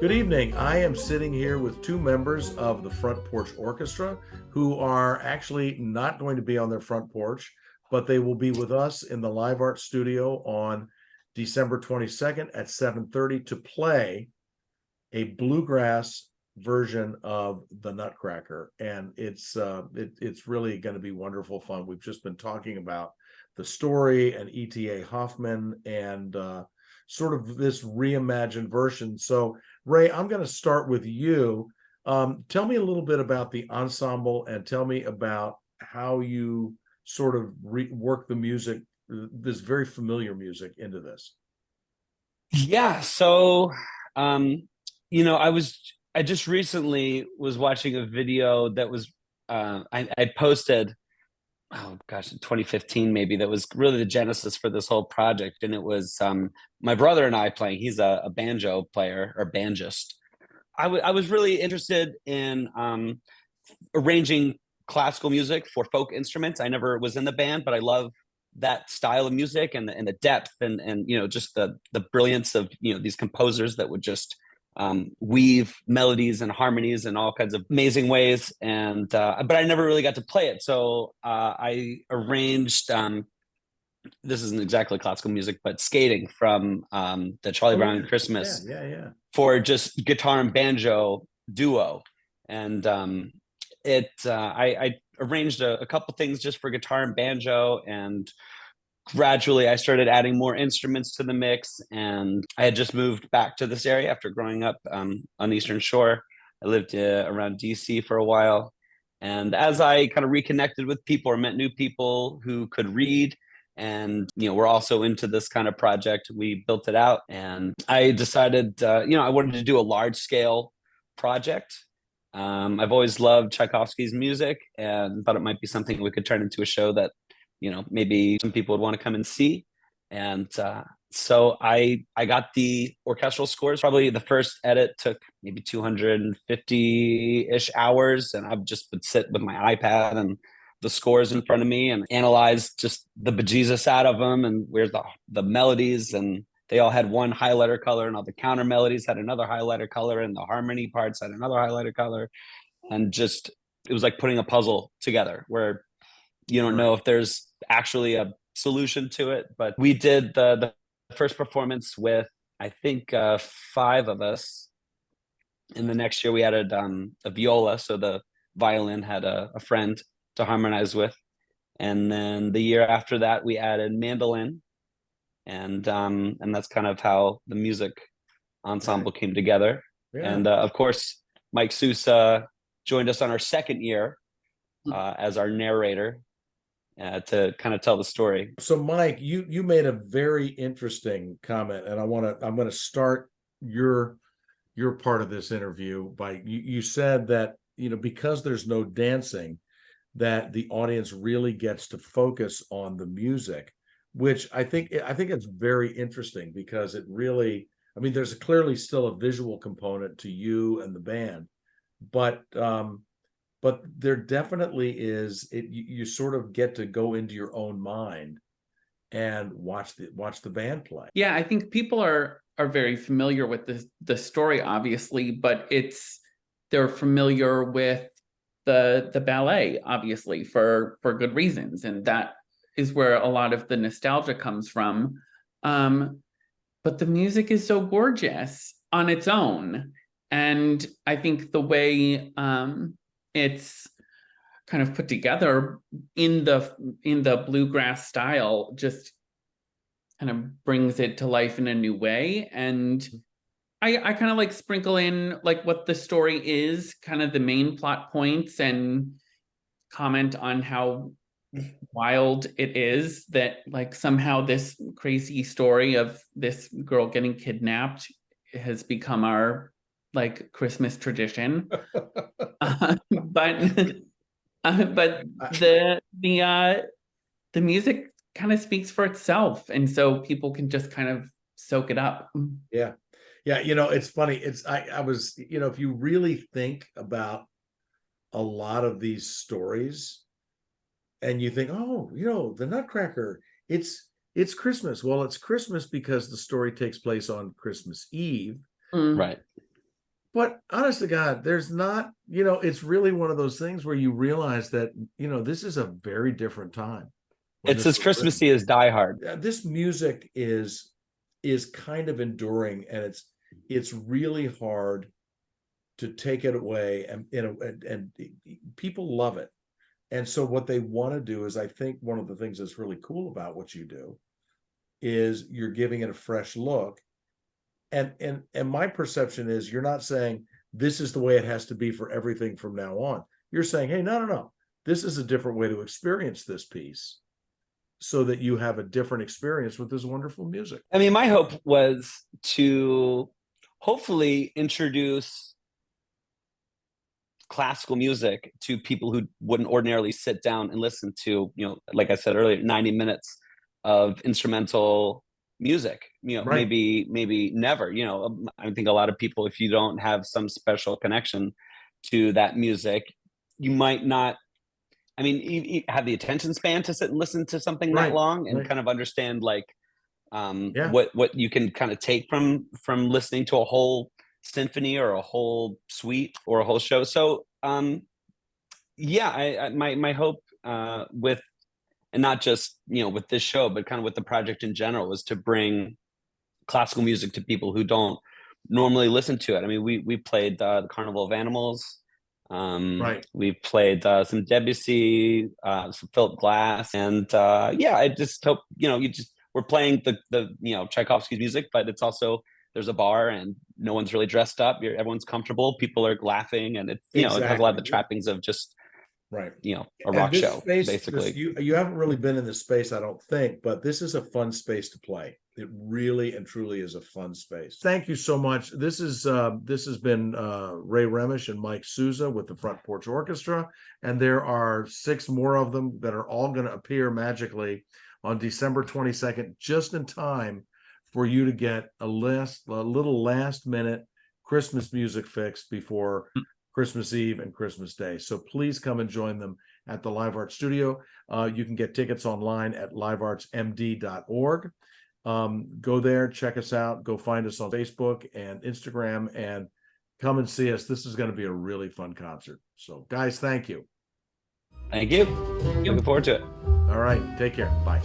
Good evening. I am sitting here with two members of the Front Porch Orchestra who are actually not going to be on their front porch, but they will be with us in the Live Art Studio on December 22nd at 7:30 to play a bluegrass version of the Nutcracker. And it's really going to be wonderful fun. We've just been talking about the story and E.T.A. Hoffman and sort of this reimagined version. So Ray, I'm going to start with you. Tell me a little bit about the ensemble and tell me about how you sort of work the music, this very familiar music, into this. Yeah, so I just recently was watching a video that was I posted, oh gosh, in 2015 maybe, that was really the genesis for this whole project. And it was my brother and I playing. He's a banjo player or banjist. I was really interested in arranging classical music for folk instruments. I never was in the band, but I love that style of music and the depth and just the brilliance of these composers that would just weave melodies and harmonies in all kinds of amazing ways. And but I never really got to play it, so I arranged this isn't exactly classical music, but Skating from the Charlie Brown Christmas for just guitar and banjo duo. And I arranged a couple things just for guitar and banjo, and gradually I started adding more instruments to the mix. And I had just moved back to this area after growing up on the Eastern Shore. I lived around DC for a while. And as I kind of reconnected with people or met new people who could read, and we're also into this kind of project, we built it out. And I decided I wanted to do a large scale project. I've always loved Tchaikovsky's music and thought it might be something we could turn into a show that maybe some people would want to come and see. And so I got the orchestral scores. Probably the first edit took maybe 250-ish hours, and I just would sit with my iPad and the scores in front of me and analyze just the bejesus out of them, and where's the melodies, and they all had one highlighter color, and all the counter melodies had another highlighter color, and the harmony parts had another highlighter color. And just, it was like putting a puzzle together where you don't know if there's actually a solution to it. But we did the first performance with, I think, 5 of us. And the next year we added a viola, so the violin had a friend to harmonize with. And then the year after that we added mandolin, and that's kind of how the music ensemble came together. And of course Mike Sousa joined us on our second year as our narrator to kind of tell the story. So Mike, you made a very interesting comment, and I'm going to start your part of this interview by you said that because there's no dancing, that the audience really gets to focus on the music, which I think it's very interesting, because it really, I mean, there's clearly still a visual component to you and the band, but there definitely is. You sort of get to go into your own mind and watch the band play. Yeah, I think people are very familiar with the story, obviously, but they're familiar with the ballet, obviously, for good reasons, and that is where a lot of the nostalgia comes from. But the music is so gorgeous on its own, and I think the way it's kind of put together in the bluegrass style just kind of brings it to life in a new way. And I kind of like sprinkle in like what the story is, kind of the main plot points, and comment on how wild it is that like somehow this crazy story of this girl getting kidnapped has become our like Christmas tradition. But the music kind of speaks for itself, and so people can just kind of soak it up. Yeah. It's funny. I was, if you really think about a lot of these stories, and you think, oh, the Nutcracker, it's Christmas. Well, it's Christmas because the story takes place on Christmas Eve. Right. But honest to God, there's not, it's really one of those things where you realize that, this is a very different time. when It's this as was written. Christmassy as Die Hard. This music is kind of enduring, and it's really hard to take it away, and people love it. And so what they want to do is, I think one of the things that's really cool about what you do is you're giving it a fresh look. And my perception is, you're not saying this is the way it has to be for everything from now on. You're saying, hey, no, this is a different way to experience this piece, so that you have a different experience with this wonderful music. I mean, my hope was to hopefully introduce classical music to people who wouldn't ordinarily sit down and listen to, like I said earlier, 90 minutes of instrumental music, Right. maybe never. I think a lot of people, if you don't have some special connection to that music, you might not, you have the attention span to sit and listen to something Right, that long and right. kind of understand Yeah. what you can kind of take from listening to a whole symphony or a whole suite or a whole show. So yeah, my hope with, and not just with this show, but kind of with the project in general, was to bring classical music to people who don't normally listen to it. I mean, we played the Carnival of Animals. Right. We played some Debussy, some Philip Glass, and yeah, I just hope we're playing the Tchaikovsky's music, but it's also, there's a bar and no one's really dressed up. Everyone's comfortable. People are laughing, and it's it has a lot of Exactly. the trappings of just Right. a And rock this show, space, basically. you haven't really been in this space, I don't think, but this is a fun space to play. It really and truly is a fun space. Thank you so much. This has been Ray Remesch and Mike Sousa with the Front Porch Orchestra, and there are 6 more of them that are all going to appear magically on December 22nd, just in time for you to get a little last minute Christmas music fix before Christmas Eve and Christmas Day. So please come and join them at the Live Art Studio. You can get tickets online at liveartsmd.org. Go there, check us out, go find us on Facebook and Instagram, and come and see us. This is going to be a really fun concert. So guys, thank you. Thank you. Looking forward to it. All right, take care. Bye.